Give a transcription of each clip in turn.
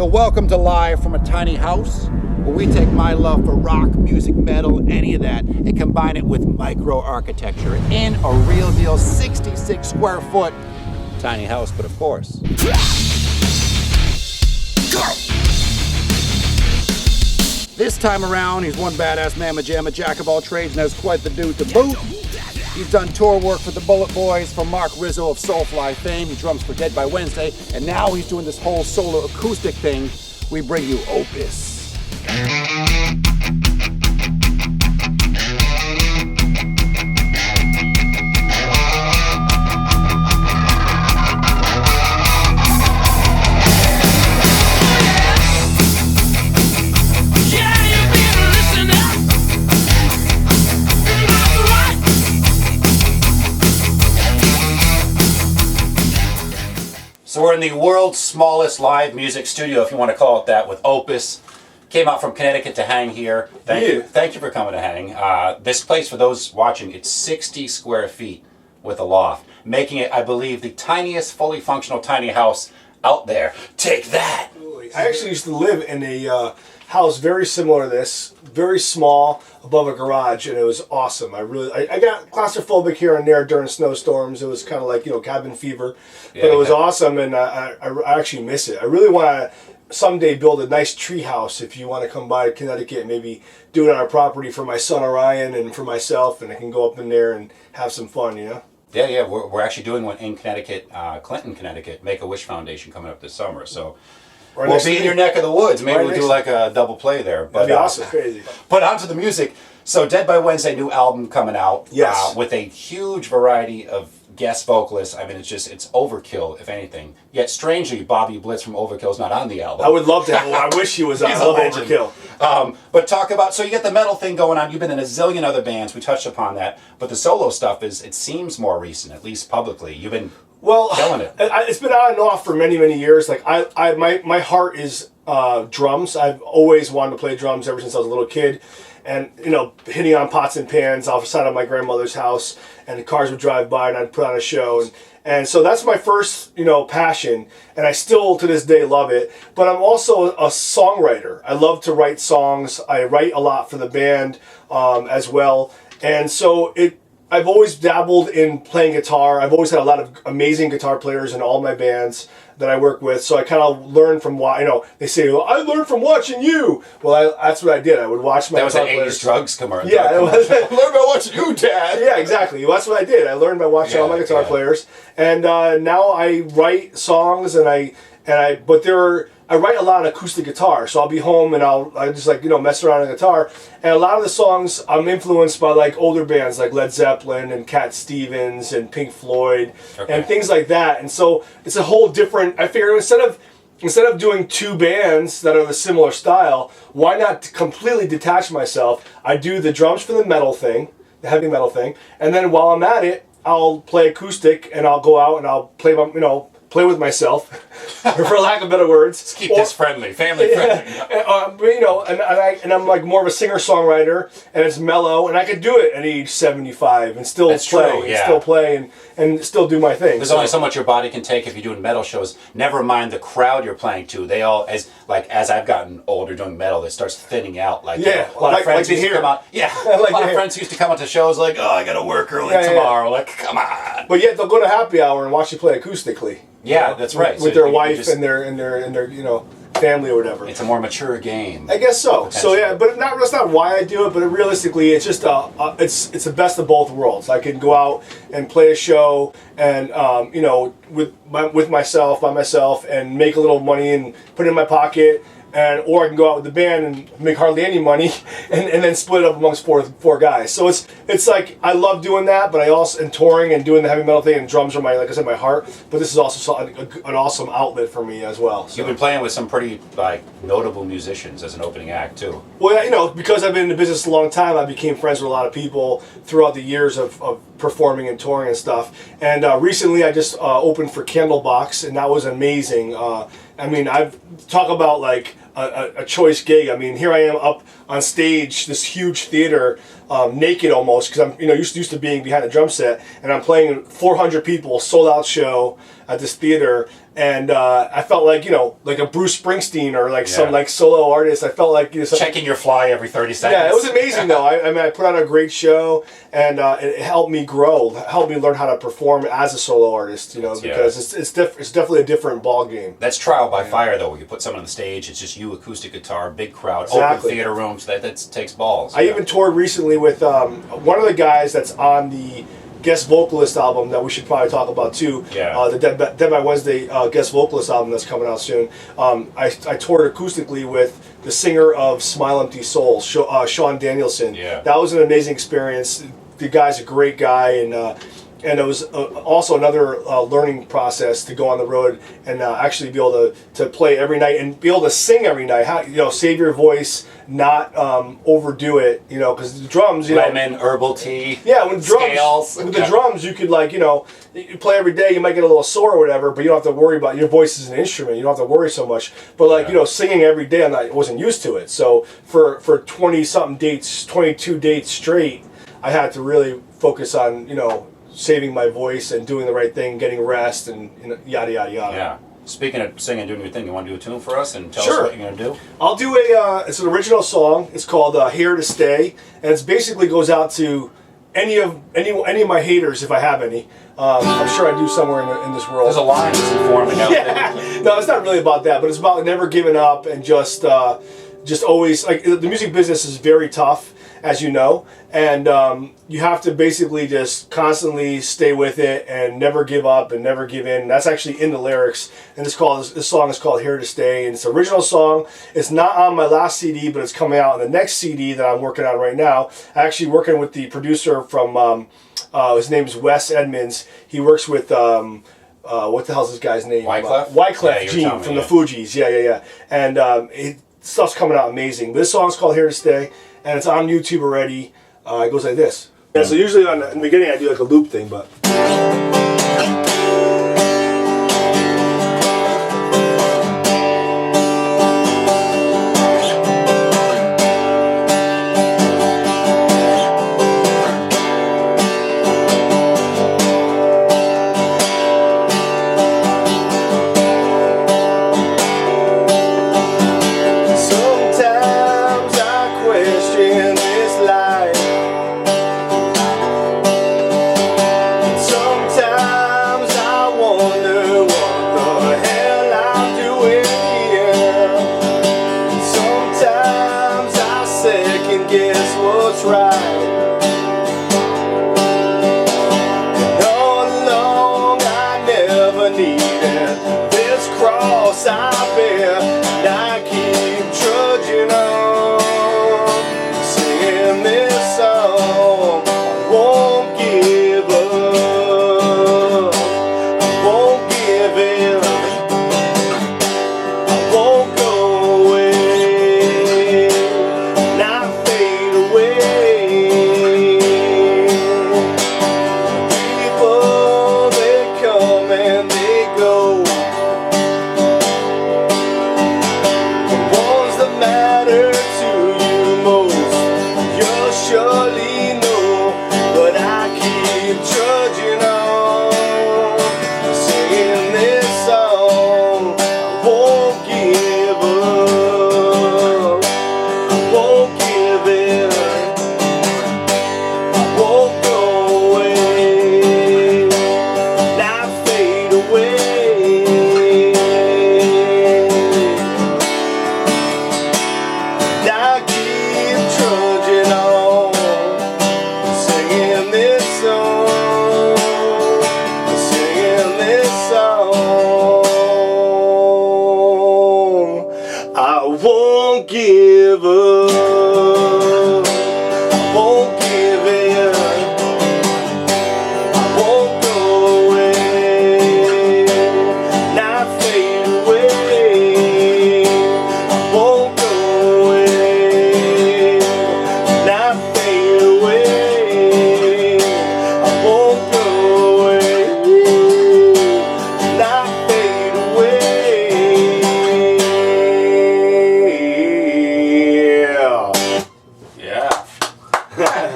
So welcome to Live from a Tiny House, where we take my love for rock, music, metal, any of that, and combine it with micro-architecture in a real deal 66 square foot tiny house, but of course. This time around, he's one badass mamma jamma, jack of all trades, and has quite the dude to boot. He's done tour work for the Bullet Boys, for Mark Rizzo of Soulfly fame. He drums for Dead by Wednesday, and now he's doing this whole solo acoustic thing. We bring you Opus. So we're in the world's smallest live music studio, if you want to call it that, with Opus. Came out from Connecticut to hang here. Thank you for coming to hang. This place, for those watching, it's 60 square feet with a loft, making it, I believe, the tiniest fully functional tiny house out there. Take that! I actually used to live in a house very similar to this, very small, above a garage, and it was awesome. I got claustrophobic here and there during snowstorms. It was kind of like, cabin fever, but it was awesome, and I actually miss it. I really want to someday build a nice tree house. If you want to come by Connecticut, maybe do it on our property for my son Orion and for myself, and I can go up in there and have some fun, Yeah, we're actually doing one in Connecticut, Clinton, Connecticut, Make-A-Wish Foundation coming up this summer, so we'll be in your neck of the woods. Maybe we'll do like a double play there. That'd be awesome. Crazy. But on to the music. So Dead by Wednesday, new album coming out. Yes. With a huge variety of guest vocalists. I mean, it's overkill, if anything. Yet, strangely, Bobby Blitz from Overkill's not on the album. I would love to have I wish he was on Overkill. But talk about, so you get the metal thing going on. You've been in a zillion other bands. We touched upon that. But the solo stuff it seems more recent, at least publicly. You've been killing it. It's been on and off for many, many years. Like my heart is drums. I've always wanted to play drums ever since I was a little kid. And, hitting on pots and pans outside of my grandmother's house, and the cars would drive by and I'd put on a show. And so that's my first, passion, and I still to this day love it. But I'm also a songwriter. I love to write songs. I write a lot for the band as well. And so I've always dabbled in playing guitar. I've always had a lot of amazing guitar players in all my bands that I work with. So I kind of learned from they say, well, I learned from watching you. Well, that's what I did. I would watch my guitar players. That was an 80s drugs commercial. Yeah, it was. I learned by watching you, Dad. Yeah, exactly. That's what I did. I learned by watching all my guitar players. And now I write songs, I write a lot of acoustic guitar, so I'll be home and I just mess around on the guitar. And a lot of the songs I'm influenced by older bands like Led Zeppelin and Cat Stevens and Pink Floyd and things like that. And so it's a whole different. I figure instead of doing two bands that are the similar style, why not completely detach myself? I do the drums for the metal thing, the heavy metal thing, and then while I'm at it, I'll play acoustic and I'll go out and I'll play play with myself, for lack of better words. Let's keep this friendly, family friendly. And I'm like more of a singer-songwriter, and it's mellow, and I could do it at age 75 and still play and still do my thing. There's only so much your body can take if you're doing metal shows. Never mind the crowd you're playing to. They all, as I've gotten older doing metal, it starts thinning out. A lot of friends used to come out. Yeah, a lot of friends used to come out to shows like, oh, I got to work early tomorrow. Like, come on. But yet they'll go to happy hour and watch you play acoustically. Yeah, that's right. With their wife and their family or whatever. It's a more mature game. I guess so. So yeah, but that's not why I do it. But realistically, it's just it's the best of both worlds. I can go out and play a show and with myself by myself and make a little money and put it in my pocket. Or I can go out with the band and make hardly any money, and then split it up amongst four guys. So it's like I love doing that, but I also and touring and doing the heavy metal thing, and drums are my heart. But this is also an awesome outlet for me as well. So. You've been playing with some pretty notable musicians as an opening act too. Well, because I've been in the business a long time, I became friends with a lot of people throughout the years of performing and touring and stuff. And recently, I just opened for Candlebox, and that was amazing. I've talk about a choice gig. I mean, here I am up on stage, this huge theater, naked almost, because I'm used to being behind a drum set, and I'm playing 400 people, sold out show at this theater, And I felt like, like a Bruce Springsteen or like some like solo artist. I felt like checking your fly every 30 seconds. Yeah, it was amazing though. I mean, I put on a great show, and it helped me grow, helped me learn how to perform as a solo artist. Because it's definitely a different ball game. That's trial by fire though. Where you put someone on the stage, it's just you, acoustic guitar, big crowd, open theater rooms. That takes balls. I even toured recently with one of the guys that's on the guest vocalist album that we should probably talk about too. Yeah. The Dead by Wednesday guest vocalist album that's coming out soon. I toured acoustically with the singer of Smile Empty Soul, Sean Danielson. Yeah. That was an amazing experience. The guy's a great guy, and it was also another learning process to go on the road and actually be able to play every night and be able to sing every night. How save your voice, not overdo it. Because the drums, lemon, herbal tea. Yeah, with scales. With the drums, you could you play every day. You might get a little sore or whatever, but you don't have to worry about your voice is an instrument. You don't have to worry so much. But singing every day, I wasn't used to it. So for 20-something dates, 22 dates straight, I had to really focus on saving my voice and doing the right thing, getting rest, and yada yada yada. Yeah. Speaking of singing, doing your thing, you want to do a tune for us and tell us what you're going to do? I'll do it's an original song. It's called "Here to Stay," and it basically goes out to any of my haters, if I have any. I'm sure I do somewhere in this world. There's a line that's informing out there. No, it's not really about that, but it's about never giving up and just always the music business is very tough, as you know, and you have to basically just constantly stay with it and never give up and never give in. That's actually in the lyrics, and this song is called "Here to Stay," and it's an original song. It's not on my last CD, but it's coming out on the next CD that I'm working on right now. I'm actually working with the producer from his name's Wes Edmonds. He works with what the hell's this guy's name? Wyclef Jean from the Fugees. Yeah. And stuff's coming out amazing. This song's called "Here to Stay," and it's on YouTube already. It goes like this. Yeah, so usually in the beginning I do like a loop thing, but...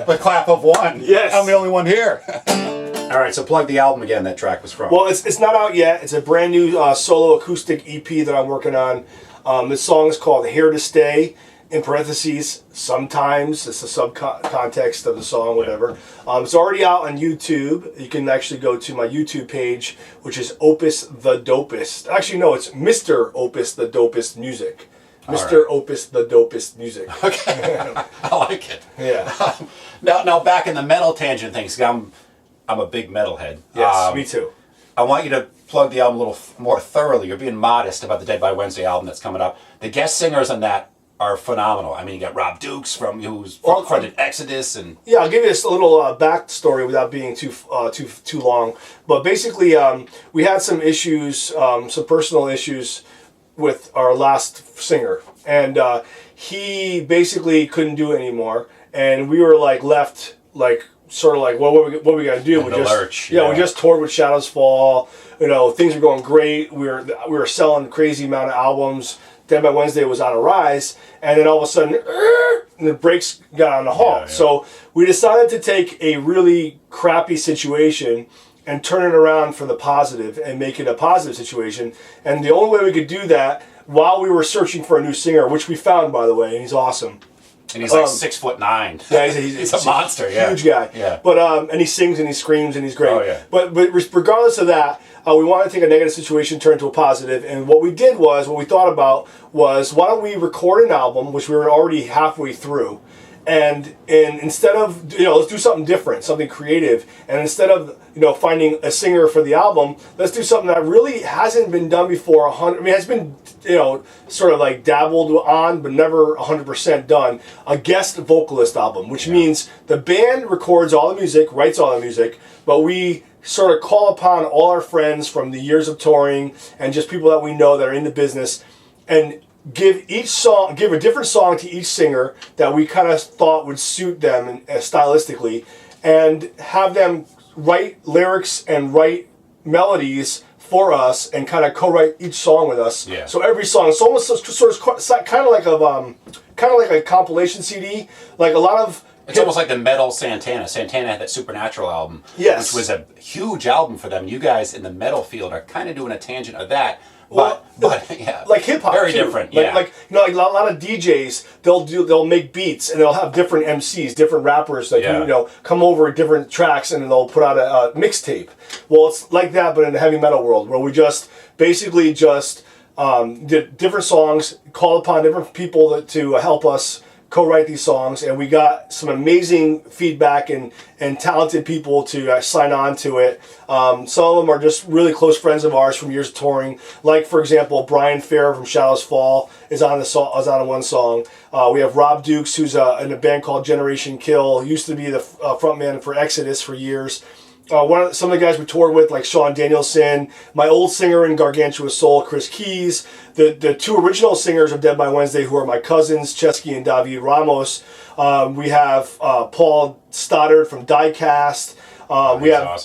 The clap of one. Yes. I'm the only one here. All right, so plug the album again that track was from. Well, it's not out yet. It's a brand new solo acoustic EP that I'm working on. This song is called Here to Stay, in parentheses, sometimes. It's the subcontext of the song, whatever. It's already out on YouTube. You can actually go to my YouTube page, which is Opus the Dopest. Actually, no, it's Mr. Opus the Dopest Music. Mr. Opus the Dopest Music. Okay, I like it. Yeah. Now back in the metal tangent things. I'm a big metalhead. Yes, me too. I want you to plug the album a little more thoroughly. You're being modest about the Dead by Wednesday album that's coming up. The guest singers on that are phenomenal. I mean, you got Rob Dukes who's fronted Exodus, and yeah, I'll give you a little backstory without being too long. But basically, we had some issues, some personal issues with our last singer, and he basically couldn't do it anymore, and we were like left like sort of like, well, what are we gonna do? We just toured with Shadows Fall. You know, things were going great. We were selling crazy amount of albums. Dead by Wednesday was on a rise, and then all of a sudden, the brakes got on the halt. Yeah. So we decided to take a really crappy situation and turn it around for the positive and make it a positive situation. And the only way we could do that while we were searching for a new singer, which we found, by the way, and he's awesome. And he's like 6'9". Yeah, he's a monster. Yeah, huge guy. Yeah, but and he sings and he screams and he's great. Oh yeah. But regardless of that, we wanted to take a negative situation, turn it into a positive. And what we did was, what we thought about was, why don't we record an album, which we were already halfway through, and instead of, let's do something different, something creative, and instead of finding a singer for the album, let's do something that really hasn't been done before. Has been sort of like dabbled on, but never 100% done. A guest vocalist album, which means the band records all the music, writes all the music, but we sort of call upon all our friends from the years of touring and just people that we know that are in the business, and give a different song to each singer that we kind of thought would suit them stylistically, and have them write lyrics and write melodies for us and kind of co-write each song with us. Yeah. So every song, it's almost sort of kind of like a compilation CD, like a lot of. It's almost like the metal Santana. Santana had that Supernatural album, yes, which was a huge album for them. You guys in the metal field are kind of doing a tangent of that. But yeah, like hip hop, very too. different. Like a lot of DJs, they'll make beats and they'll have different MCs, different rappers that come over different tracks, and then they'll put out a mixtape. Well, it's like that, but in the heavy metal world, where we just basically did different songs, called upon different people to help us co-write these songs, and we got some amazing feedback and talented people to sign on to it. Some of them are just really close friends of ours from years of touring. Like, for example, Brian Fair from Shadows Fall is on one song. We have Rob Dukes, who's in a band called Generation Kill. He used to be the frontman for Exodus for years. Some of the guys we toured with, like Sean Danielson, my old singer in Gargantua Soul, Chris Keys, the two original singers of Dead by Wednesday, who are my cousins, Chesky and David Ramos. We have Paul Stoddard from Diecast.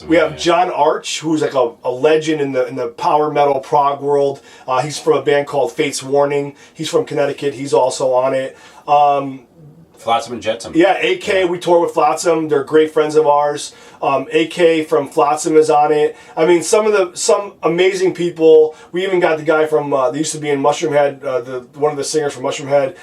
We have John Arch, who's like a legend in the power metal prog world. He's from a band called Fate's Warning. He's from Connecticut. He's also on it. Flotsam and Jetsam. Yeah, AK, we tour with Flotsam. They're great friends of ours. AK from Flotsam is on it. I mean, some amazing people. We even got the guy from, they used to be in Mushroomhead, one of the singers from Mushroomhead.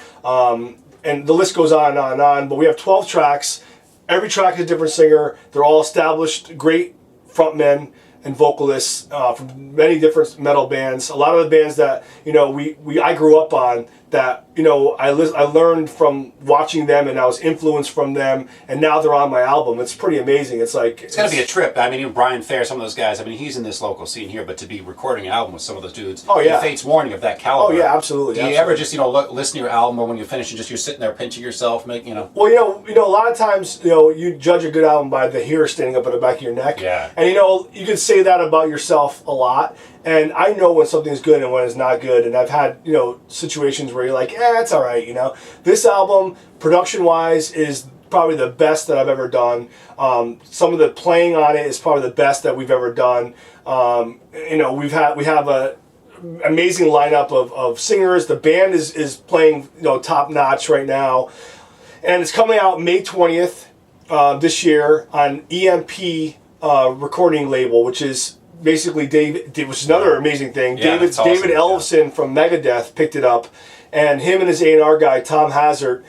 And the list goes on and on and on. But we have 12 tracks. Every track is a different singer. They're all established, great frontmen and vocalists from many different metal bands. A lot of the bands that I grew up on, that I learned from watching them, and I was influenced from them, and now they're on my album. It's pretty amazing. It's gonna be a trip. I mean, even Brian Fair, some of those guys. I mean, he's in this local scene here, but to be recording an album with some of those dudes, oh yeah, Fate's Warning of that caliber. Oh yeah, absolutely. Do you ever just listen to your album, or when you finish, you're sitting there pinching yourself, Well, a lot of times you judge a good album by the hair standing up at the back of your neck. Yeah. And you can say that about yourself a lot. And I know when something's good and when it's not good. And I've had, situations where you're like, it's all right, This album, production-wise, is probably the best that I've ever done. Some of the playing on it is probably the best that we've ever done. We have a amazing lineup of singers. The band is playing, top-notch right now. And it's coming out May 20th this year on EMP recording label, which is basically which is another amazing thing. Yeah, David that's awesome. Ellefson from Megadeth picked it up, and him and his A&R guy Tom Hazard,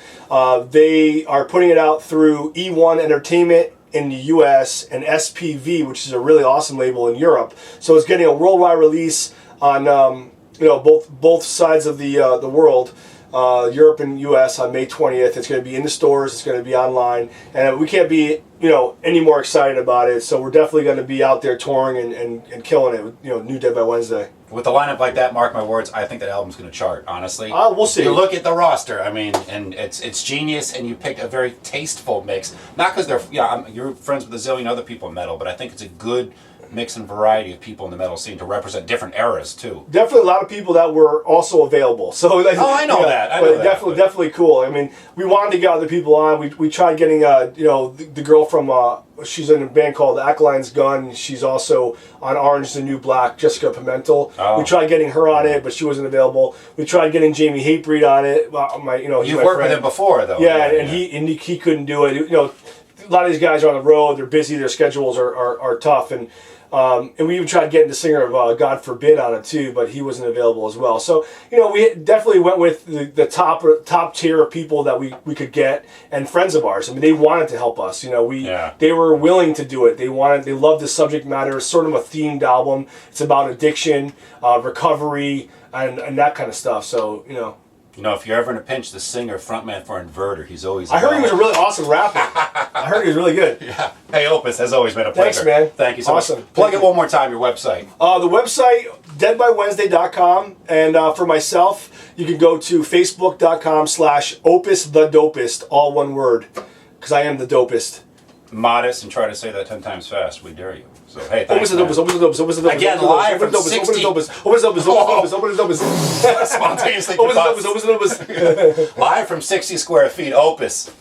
they are putting it out through E1 Entertainment in the US and SPV, which is a really awesome label in Europe. So it's getting a worldwide release on both sides of the world. Europe and US on May 20th. It's going to be in the stores. It's going to be online, and we can't be any more excited about it. So we're definitely going to be out there touring and killing it with New Dead by Wednesday. With a lineup like that, mark my words, I think that album's going to chart. Honestly, we'll see. You look at the roster. I mean, and it's genius. And you picked a very tasteful mix. Not because you're friends with a zillion other people in metal, but I think it's a good mix and variety of people in the metal scene to represent different eras too. Definitely a lot of people that were also available. So I know that. I know that. Definitely cool. I mean, we wanted to get other people on. We tried getting the girl from she's in a band called Acklines Gun. She's also on Orange is the New Black, Jessica Pimentel. Oh. We tried getting her on it, but she wasn't available. We tried getting Jamie Hatebreed on it. You've worked with him before though. Yeah, and he couldn't do it. A lot of these guys are on the road. They're busy. Their schedules are tough, and we even tried getting the singer of God Forbid on it too, but he wasn't available as well. So we definitely went with the top tier of people that we could get, and friends of ours. I mean, they wanted to help us. They were willing to do it. They loved the subject matter. It's sort of a themed album. It's about addiction, recovery, and that kind of stuff. So if you're ever in a pinch, the singer, frontman for Inverter, he's always. I heard he was a really awesome rapper. I heard he was really good. Yeah. Hey, Opus, has always been a pleasure. Thanks, man. Thank you so much. Plug it one more time, your website. The website, deadbywednesday.com. And for myself, you can go to facebook.com/OpusTheDopest, all one word, because I am the dopest. Modest and try to say that 10 times fast. We dare you. So, hey, thanks, Opus the Dopest. Again, live from 60... Spontaneously. Live from 60 square feet, Opus.